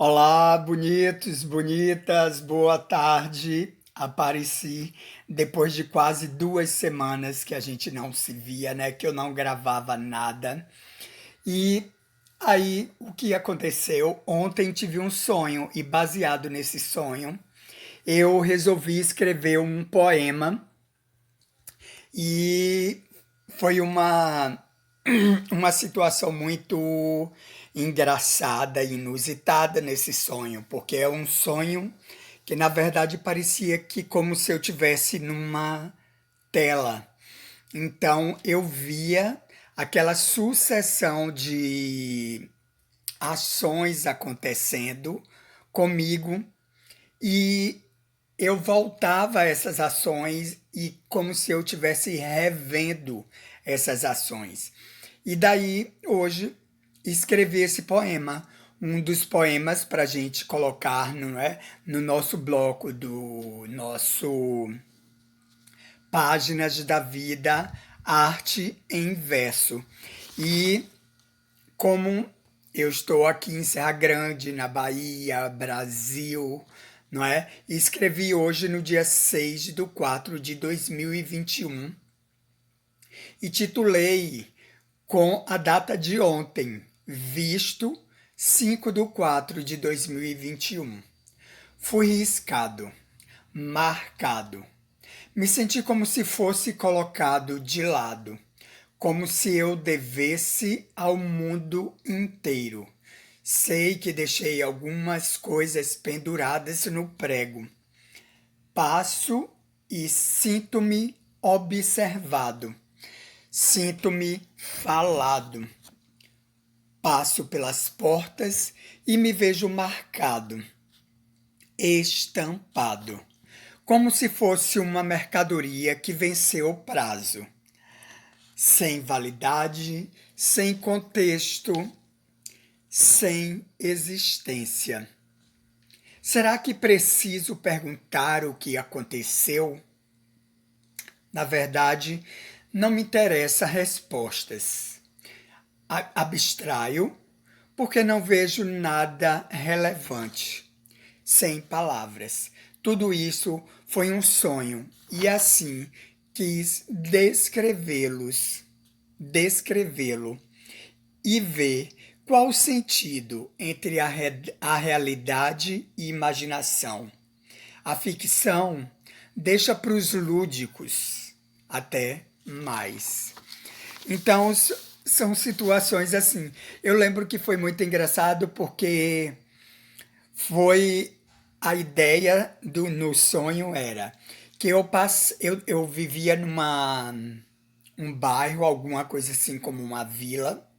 Olá, bonitos, bonitas, boa tarde. Apareci depois de quase 2 semanas que a gente não se via, né? Que eu não gravava nada. E aí, o que aconteceu? Ontem tive um sonho e baseado nesse sonho, eu resolvi escrever um poema e foi uma situação muito engraçada e inusitada nesse sonho, porque é um sonho que na verdade parecia que como se eu tivesse numa tela. Então eu via aquela sucessão de ações acontecendo comigo e eu voltava a essas ações e como se eu estivesse revendo essas ações. E daí, hoje, escrevi esse poema, um dos poemas para a gente colocar, não é, no nosso bloco do nosso Páginas da Vida, Arte em Verso. E como eu estou aqui em Serra Grande, na Bahia, Brasil, não é? E escrevi hoje no dia 6/4/2021 e titulei com a data de ontem, visto 5/4/2021. Fui riscado, marcado. Me senti como se fosse colocado de lado, como se eu devesse ao mundo inteiro. Sei que deixei algumas coisas penduradas no prego. Passo e sinto-me observado. Sinto-me falado. Passo pelas portas e me vejo marcado, estampado, como se fosse uma mercadoria que venceu o prazo, sem validade, sem contexto, sem existência. Será que preciso perguntar o que aconteceu? Na verdade, não me interessa respostas. Abstraio porque não vejo nada relevante. Sem palavras. Tudo isso foi um sonho e assim quis descrevê-lo e ver qual o sentido entre a realidade e imaginação. A ficção deixa para os lúdicos até mais. Então, são situações assim. Eu lembro que foi muito engraçado porque foi a ideia no sonho era que eu vivia numa um bairro, alguma coisa assim como uma vila,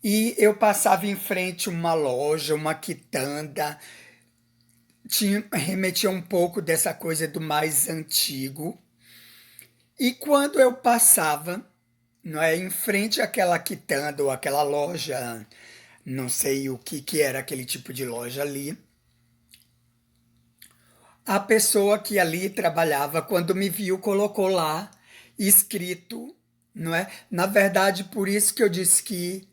e eu passava em frente a uma loja, uma quitanda, remetia um pouco dessa coisa do mais antigo. E quando eu passava, não é, em frente àquela quitanda ou aquela loja, não sei o que era aquele tipo de loja ali, a pessoa que ali trabalhava, quando me viu, colocou lá escrito, não é? Na verdade, por isso que eu disse que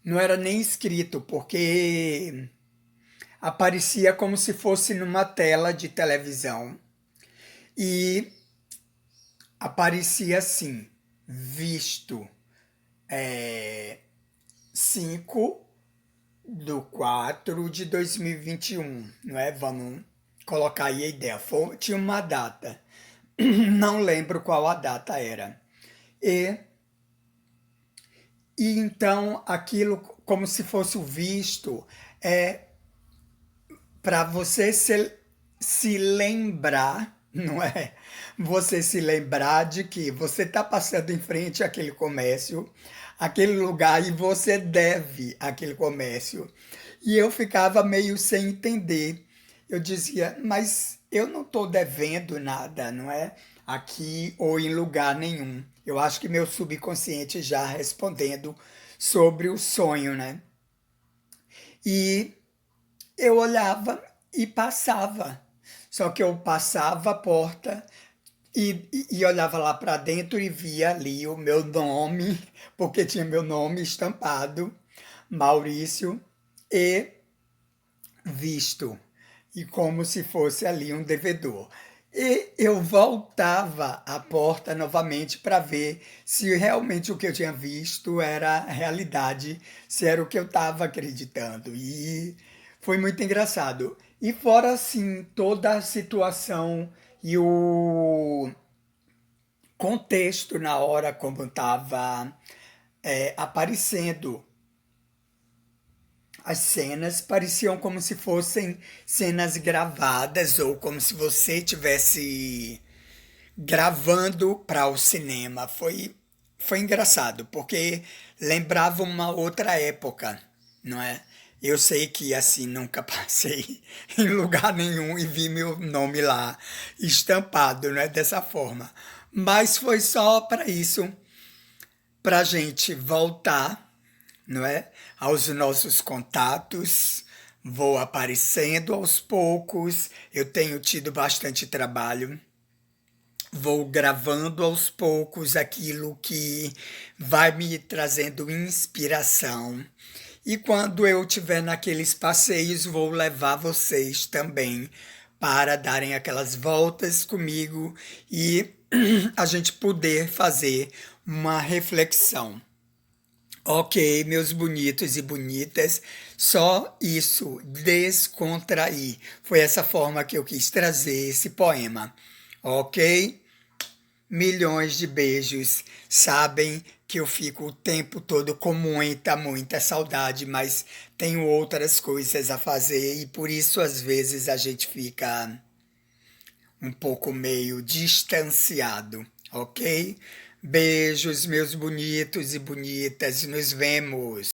não era nem escrito, porque aparecia como se fosse numa tela de televisão e aparecia assim, visto 5/4/2021, não é? Vamos colocar aí a ideia. Tinha uma data, não lembro qual a data era. E, e então aquilo, como se fosse o visto, é para você se lembrar, não é? Você se lembrar de que você está passando em frente àquele comércio, aquele lugar, e você deve aquele comércio. E eu ficava meio sem entender. Eu dizia, mas eu não estou devendo nada, não é? Aqui ou em lugar nenhum. Eu acho que meu subconsciente já respondendo sobre o sonho, né? E eu olhava e passava. Só que eu passava a porta e olhava lá para dentro e via ali o meu nome, porque tinha meu nome estampado, Maurício, e visto e como se fosse ali um devedor. E eu voltava à porta novamente para ver se realmente o que eu tinha visto era realidade, se era o que eu estava acreditando. E foi muito engraçado. E fora assim, toda a situação e o contexto na hora como estava aparecendo. As cenas pareciam como se fossem cenas gravadas ou como se você tivesse gravando para o cinema. Foi engraçado, porque lembrava uma outra época, não é? Eu sei que assim nunca passei em lugar nenhum e vi meu nome lá estampado, não é dessa forma. Mas foi só para isso, para a gente voltar, não é? Aos nossos contatos, vou aparecendo aos poucos, eu tenho tido bastante trabalho, vou gravando aos poucos aquilo que vai me trazendo inspiração. E quando eu estiver naqueles passeios, vou levar vocês também para darem aquelas voltas comigo e a gente poder fazer uma reflexão. Ok, meus bonitos e bonitas, só isso, descontrair. Foi essa forma que eu quis trazer esse poema. Ok? Milhões de beijos. Sabem que eu fico o tempo todo com muita, muita saudade, mas tenho outras coisas a fazer e por isso às vezes a gente fica um pouco meio distanciado, ok? Beijos, meus bonitos e bonitas, nos vemos.